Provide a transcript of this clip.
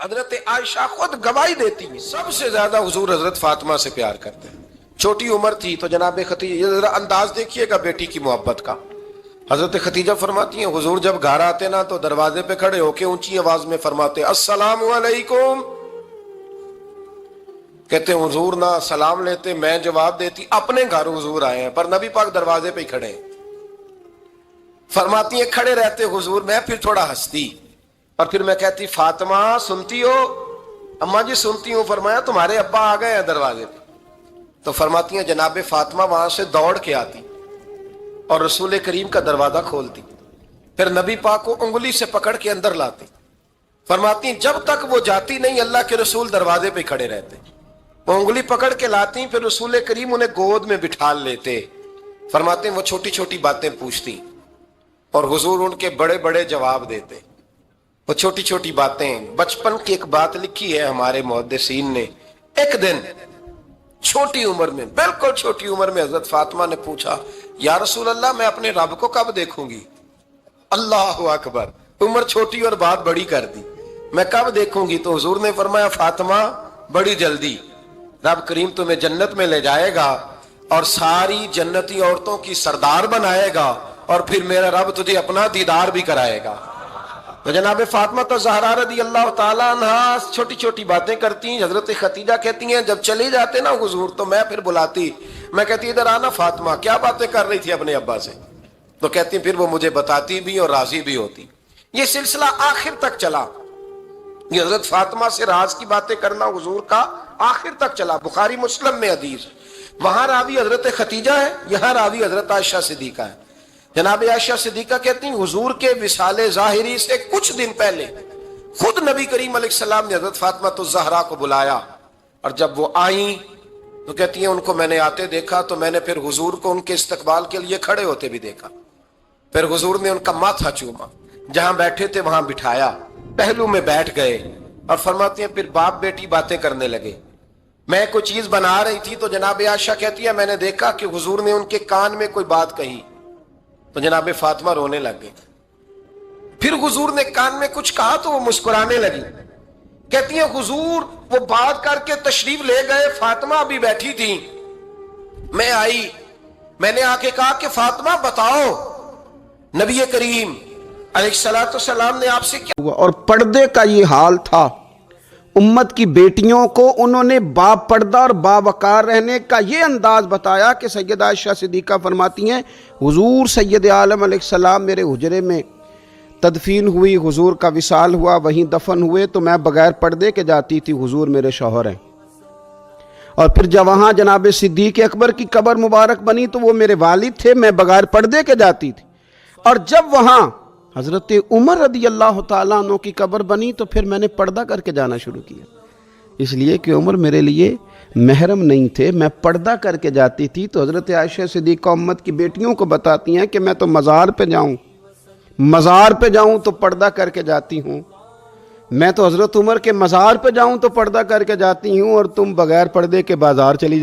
حضرت عائشہ خود گواہی دیتی ہیں سب سے زیادہ حضور حضرت فاطمہ سے پیار کرتے ہیں. چھوٹی عمر تھی تو جناب خدیجہ، ذرا انداز دیکھیے گا بیٹی کی محبت کا. حضرت خدیجہ فرماتی ہیں حضور جب گھر آتے نا تو دروازے پہ کھڑے ہو کے اونچی آواز میں فرماتے السلام علیکم. کہتے ہیں حضور نہ سلام لیتے، میں جواب دیتی اپنے گھر حضور آئے ہیں، پر نبی پاک دروازے پہ ہی کھڑے ہیں. فرماتی ہیں کھڑے رہتے حضور، میں پھر تھوڑا ہنستی اور پھر میں کہتی فاطمہ سنتی ہو؟ اماں جی سنتی ہوں. فرمایا تمہارے ابا آ گئے ہیں دروازے پہ. تو فرماتی ہیں جناب فاطمہ وہاں سے دوڑ کے آتی اور رسول کریم کا دروازہ کھولتی، پھر نبی پاک کو انگلی سے پکڑ کے اندر لاتی. فرماتی ہیں جب تک وہ جاتی نہیں اللہ کے رسول دروازے پہ کھڑے رہتے. وہ انگلی پکڑ کے لاتی، پھر رسول کریم انہیں گود میں بٹھا لیتے. فرماتے ہیں وہ چھوٹی چھوٹی باتیں پوچھتی اور حضور ان کے بڑے بڑے جواب دیتے. وہ چھوٹی چھوٹی باتیں، بچپن کی ایک بات لکھی ہے ہمارے محدثین نے. ایک دن چھوٹی عمر میں، بالکل چھوٹی عمر میں حضرت فاطمہ نے پوچھا یا رسول اللہ میں اپنے رب کو کب دیکھوں گی؟ اللہ اکبر، عمر چھوٹی اور بات بڑی کر دی. میں کب دیکھوں گی؟ تو حضور نے فرمایا فاطمہ بڑی جلدی. رب کریم تمہیں جنت میں لے جائے گا اور ساری جنتی عورتوں کی سردار بنائے گا اور پھر میرا رب تجھے اپنا دیدار بھی کرائے گا. تو جناب فاطمہ تو زہرا رضی اللہ تعالیٰ عنہا چھوٹی چھوٹی باتیں کرتی ہیں. حضرت خدیجہ کہتی ہیں جب چلے جاتے نا حضور تو میں پھر بلاتی، میں کہتی ادھر آنا فاطمہ، کیا باتیں کر رہی تھی اپنے ابا سے؟ تو کہتی پھر وہ مجھے بتاتی بھی اور راضی بھی ہوتی. یہ سلسلہ آخر تک چلا. یہ حضرت فاطمہ سے راز کی باتیں کرنا حضور کا آخر تک چلا. بخاری مسلم میں حدیث، وہاں راوی حضرت خدیجہ ہے، یہاں راوی حضرت عائشہ صدیقہ ہے. جناب عائشہ صدیقہ کہتی ہیں حضور کے وصال ظاہری سے کچھ دن پہلے خود نبی کریم علیہ السلام نے حضرت فاطمہ الزہرا کو بلایا، اور جب وہ آئیں تو کہتی ہیں ان کو میں نے آتے دیکھا تو میں نے پھر حضور کو ان کے استقبال کے لیے کھڑے ہوتے بھی دیکھا. پھر حضور نے ان کا ماتھا چوما، جہاں بیٹھے تھے وہاں بٹھایا، پہلو میں بیٹھ گئے اور فرماتی ہیں پھر باپ بیٹی باتیں کرنے لگے. میں کوئی چیز بنا رہی تھی تو جناب عائشہ کہتی ہے میں نے دیکھا کہ حضور نے ان کے کان میں کوئی بات کہی تو جناب فاطمہ رونے لگ گئی. پھر حضور نے کان میں کچھ کہا تو وہ مسکرانے لگی. کہتی ہیں حضور وہ بات کر کے تشریف لے گئے، فاطمہ ابھی بیٹھی تھی، میں آئی، میں نے آ کے کہا کہ فاطمہ بتاؤ نبی کریم علیہ السلام نے آپ سے کیا اور پردے کا یہ حال تھا. امت کی بیٹیوں کو انہوں نے با پردہ اور باوقار رہنے کا یہ انداز بتایا کہ سیدہ عائشہ صدیقہ فرماتی ہیں حضور سید عالم علیہ السلام میرے حجرے میں تدفین ہوئی، حضور کا وصال ہوا، وہیں دفن ہوئے تو میں بغیر پردے کے جاتی تھی، حضور میرے شوہر ہیں. اور پھر جب وہاں جناب صدیق اکبر کی قبر مبارک بنی تو وہ میرے والد تھے، میں بغیر پردے کے جاتی تھی. اور جب وہاں حضرت عمر رضی اللہ تعالیٰ عنہ کی قبر بنی تو پھر میں نے پردہ کر کے جانا شروع کیا، اس لیے کہ عمر میرے لیے محرم نہیں تھے، میں پردہ کر کے جاتی تھی. تو حضرت عائشہ صدیقہ امت کی بیٹیوں کو بتاتی ہیں کہ میں تو مزار پہ جاؤں تو پردہ کر کے جاتی ہوں، میں تو حضرت عمر کے مزار پہ جاؤں تو پردہ کر کے جاتی ہوں، اور تم بغیر پردے کے بازار چلی